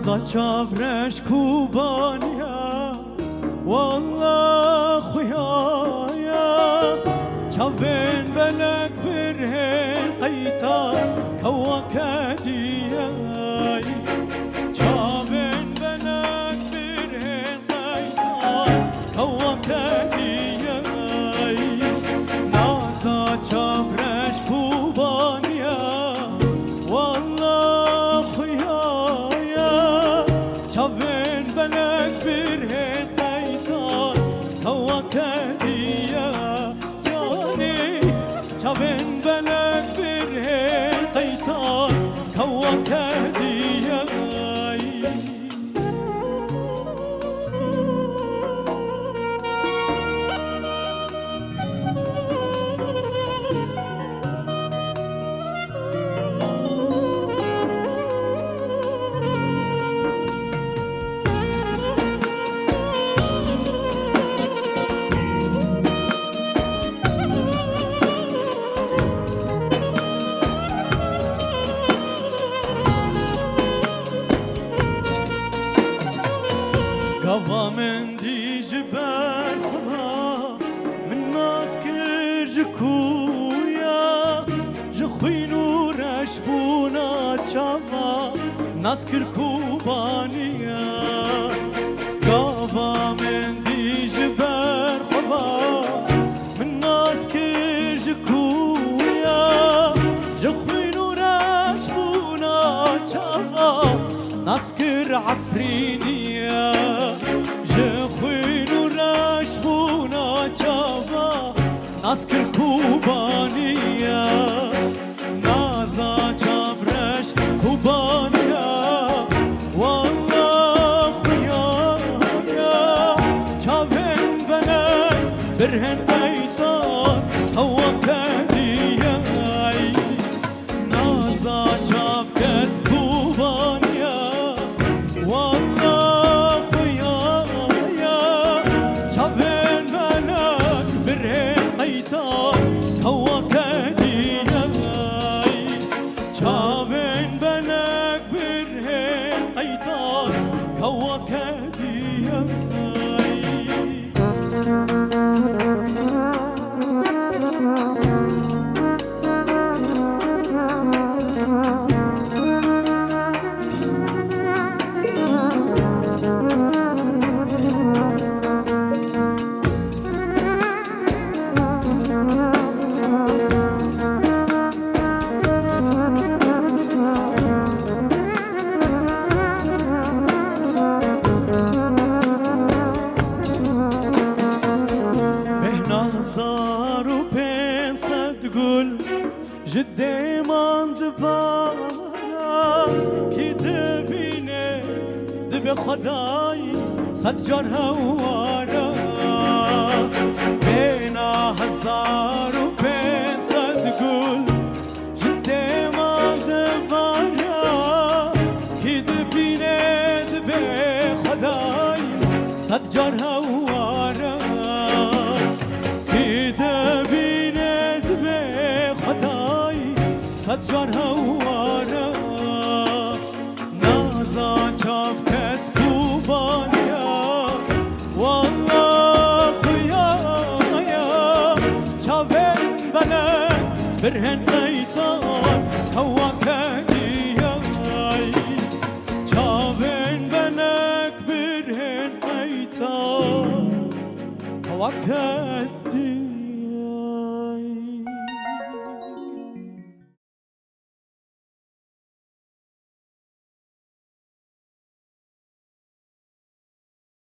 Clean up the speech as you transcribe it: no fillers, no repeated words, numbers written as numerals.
نازا چاورش کوبانیا والله خویایا چاوین بلک برهن قیتا کوکدیای چاوین بلک برهن قیتا کوکدیای نازا چاورش کوبانیا والله خویایا چاوین بلک برهن قیتا کوکدیا جانی چاوین بلک برهن قیتا کوکدیا قوا من دي جبال خضا من ناس كرج كويا جخوي نور اشبونا تشافا ناس كركوبانيا قوا من دي جبال خضا من ناس كرج كويا جخوي نور اشبونا تشافا ناس كر عفرينيا ناسكر كوبانيا نازا چاورش كوبانيا والله خويايا چاوين بلد برهن بيتان هوكدياي نازا چاوكس كوبانيا والله خويايا چاوين بلد برهن كوكدياي چاوين بلك برهن قيتان كوكدياي جدي من دبارا كي دبينه دب خداي صد جار هوارا بينا هزار وبين صد قول جدي من دبارا كي دبينه دب خداي صد جار هوارا كي دبينه دب خداي صدجار هوارا نازا چاف کس کوبانیا والله خویایا چاوین بلد برهن قیتان کوکدیای چاوین بلد برهن قیتان کوکدی